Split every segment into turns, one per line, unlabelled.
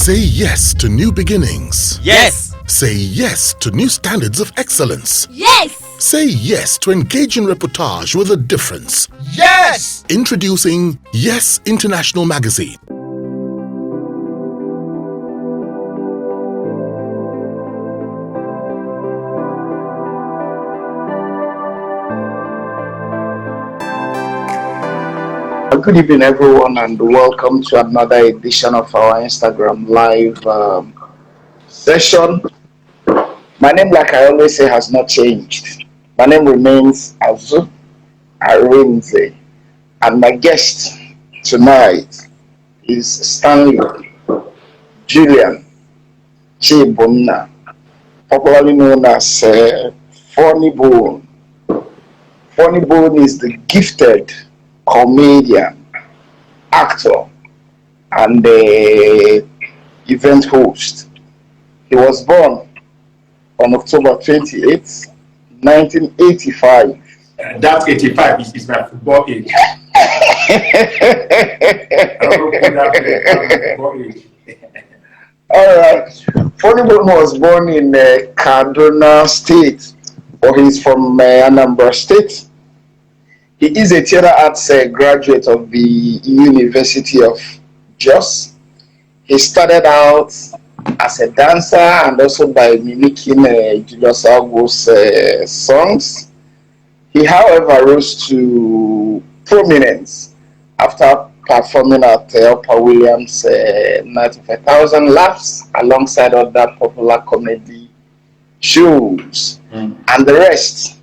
Say yes to new beginnings.
Yes.
Say yes to new standards of excellence.
Yes.
Say yes to engaging reportage with a difference.
Yes.
Introducing Yes International Magazine.
Good evening, everyone, and welcome to another edition of our Instagram Live session. My name, like I always say, has not changed. My name remains Azuh, Arinze, and my guest tonight is Stanley Julian Chibunna, popularly known as Funnybone. Funnybone is the gifted comedian, actor, and event host. He was born on October 28th, 1985.
That 85 is my football age.
All right. Funnybone was born in Kaduna State, or he's from Anambra State. He is a theatre arts graduate of the University of Jos. He started out as a dancer and also by mimicking Julius Agu's songs. He, however, rose to prominence after performing at Upper Williams' Night of 1,000 Laughs alongside other popular comedy shows. And the rest,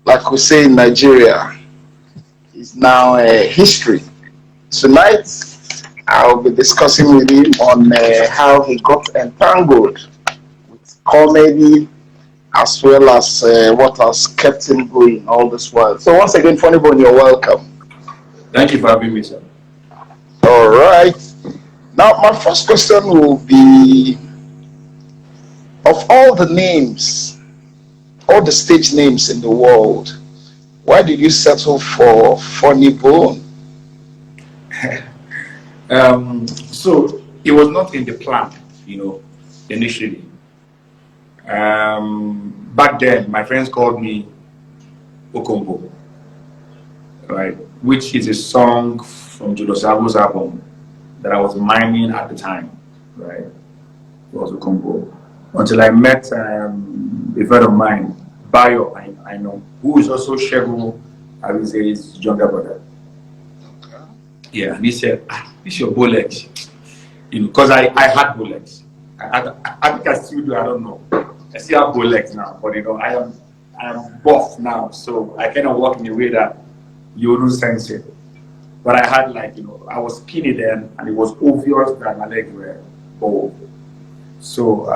like we say in Nigeria, is now history. Tonight, I'll be discussing with him on how he got entangled with comedy as well as what has kept him going all this while. So once again, Funnybone, you're welcome.
Thank you for having me, sir.
All right. Now, my first question will be, of all the names, all the stage names in the world, why did you settle for Funnybone?
So it was not in the plan, initially. Back then, my friends called me Okombo, right? Which is a song from Julius Agu's album that I was miming at the time, right? It was Okombo. Until I met a friend of mine, Bayo, I know, who is also Shegu Arinze's younger brother.
Okay.
Yeah, and he said, this is your bow legs. Because I had bow legs. I think I still do, I don't know. I still have bow legs now, but I am buff now, so I kind of walk in a way that you wouldn't sense it. But I had I was skinny then, and it was obvious that my legs were bow. So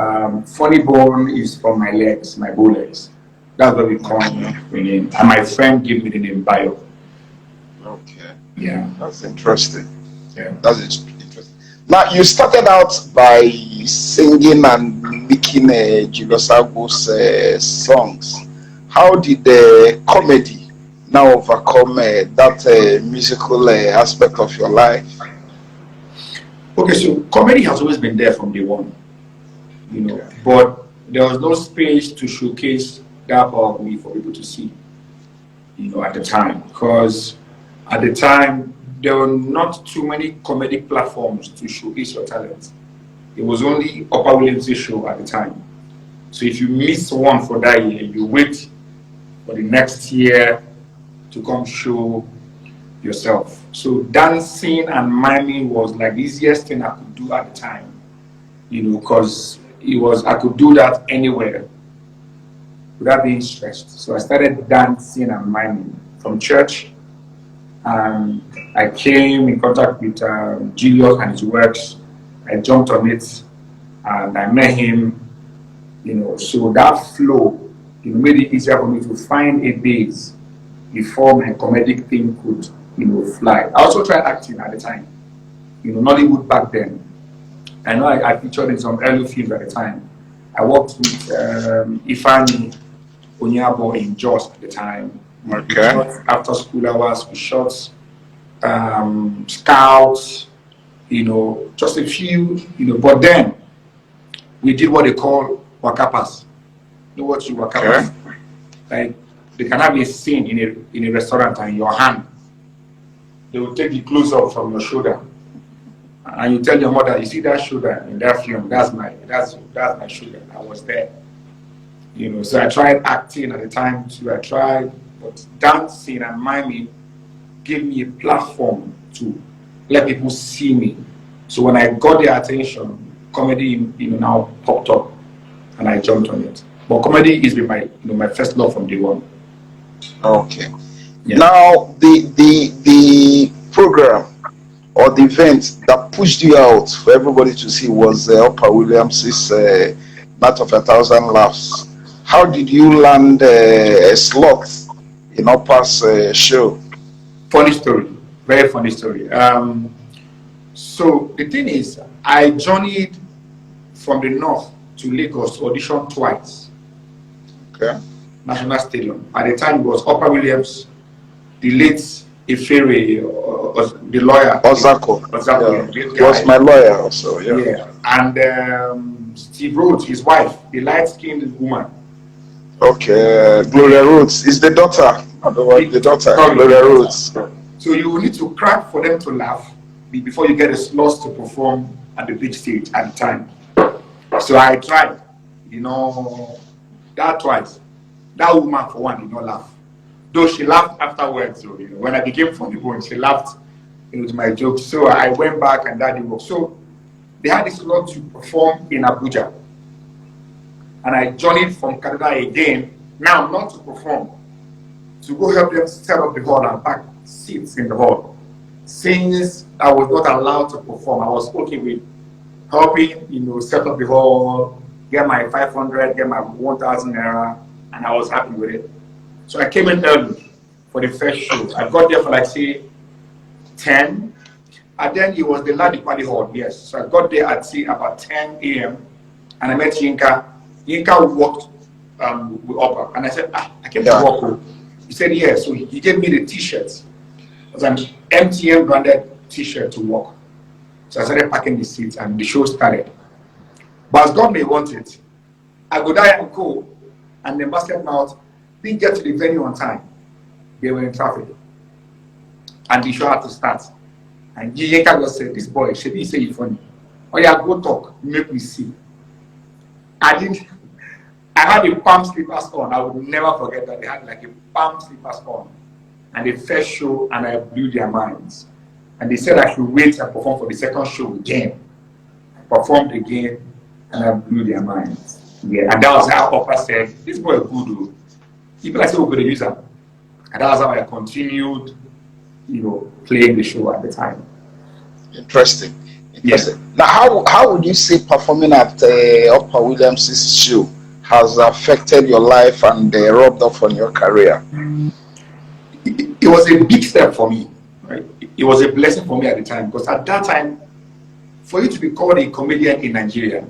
Funnybone is from my legs, my bow legs. That's what we call the name. And my friend gave me the name Bayo.
Okay.
Yeah.
That's interesting.
Yeah.
That's interesting. Now, you started out by singing and mimicking Julius Agu's songs. How did the comedy now overcome that musical aspect of your life?
Okay, so comedy has always been there from day one, but there was no space to showcase that part of me for people to see, at the time. Because at the time, there were not too many comedic platforms to showcase your talent. It was only Upper Williams' show at the time. So if you miss one for that year, you wait for the next year to come show yourself. So dancing and miming was like the easiest thing I could do at the time, because I could do that anywhere without being stressed. So I started dancing and miming from church. And I came in contact with Julius and his works. I jumped on it and I met him, so that flow, made it easier for me to find a base before my comedic thing could, fly. I also tried acting at the time, Nollywood back then. I know I featured in some early films at the time. I worked with Ifani Onyabo in Jos at the time.
Okay.
After school hours, we shot Scouts, just a few, but then we did what they call wakapas. You know what you wakapas?
Okay.
Like, they can have a scene in a restaurant and your hand, they will take the clothes off from your shoulder. And you tell your mother, you see that shoulder in that film, that's my shoulder. I was there. So I tried acting at the time too. I tried, but dancing and miming gave me a platform to let people see me. So when I got their attention, comedy, now popped up, and I jumped on it. But comedy has been my first love from day one.
Okay.
Yeah.
Now the program or the event that pushed you out for everybody to see was Oprah Williams' Night of 1,000 Laughs. How did you land a slot in Oprah's show?
Funny story, very funny story. So the thing is, I journeyed from the north to Lagos to audition twice.
Okay.
National Stadium. At the time, it was Oprah Williams, the late Ifere, the lawyer.
Ozako.
Yeah.
He was my lawyer also. Yeah.
Yeah. And Steve Rhodes, his wife, the light-skinned woman.
Okay. Gloria Rhodes is the daughter. The daughter, Gloria Rhodes.
So you need to crack for them to laugh before you get a slot to perform at the big stage at the time. So I tried, that twice. That woman, for one, did not laugh. Though she laughed afterwards. So, when I became Funnybone, she laughed to my jokes. So I went back and that didn't work. So they had this slot to perform in Abuja. And I journeyed from Canada again, now not to perform, to go help them set up the hall and pack seats in the hall. Since I was not allowed to perform, I was okay with helping, set up the hall, get my 500, get my 1,000 naira, and I was happy with it. So I came in early for the first show. I got there for like, say, 10. And then it was the Ladi Party Hall, yes. So I got there at, say, about 10 a.m. And I met Yinka. Yinka walked with Oprah. And I said, I came to walk. He said, yeah. So he gave me the t-shirts. It was an MTN branded t-shirt to walk. So I started packing the seats and the show started. But as God may want it, I go there and go. And the basket mouth didn't get to the venue on time. They were in traffic. And the show had to start. And Yinka just said, this boy, should he say you funny? Oh yeah, go talk, make me see. I had a palm slippers on. I would never forget that. They had like a palm slippers on. And the first show, and I blew their minds. And they said I should wait and perform for the second show again. I performed again, and I blew their minds. Yeah, and that was how Oprah said, this boy is good, though. People like say we're going to use him. And that was how I continued, playing the show at the time.
Interesting.
Yes.
Now, how would you say performing at Oprah Williams' show has affected your life and rubbed off on your career?
It was a big step for me, right? It was a blessing for me at the time, because at that time, for you to be called a comedian in Nigeria,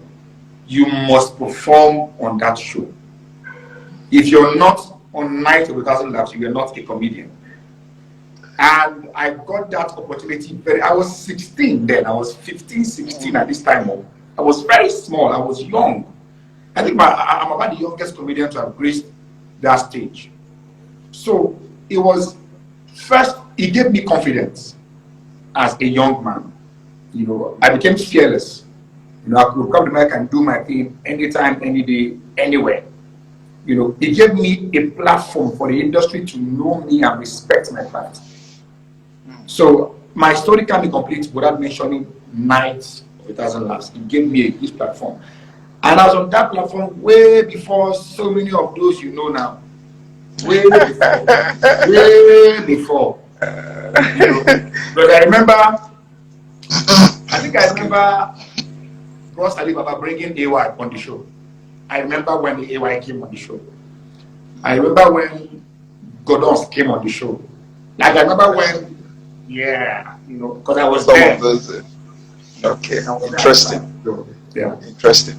you must perform on that show. If you're not on Night of 1,000 Laughs, you are not a comedian. And I got that opportunity I was 16 then. I was 15, 16 at this time. I was very small. I was young. I think I'm about the youngest comedian to have graced that stage. So it was, first, it gave me confidence as a young man. I became fearless. I could come to America and do my thing anytime, any day, anywhere. It gave me a platform for the industry to know me and respect my craft. So my story can be complete without mentioning Nights of 1,000 Laughs. It gave me a huge platform. And I was on that platform way before so many of those now. Way before. Way before. But I remember, I remember Bros Ali Baba bringing AY on the show. I remember when the AY came on the show. I remember when Godons came on the show. Like I remember when, because I was there.
Okay, interesting.
Yeah.
Interesting.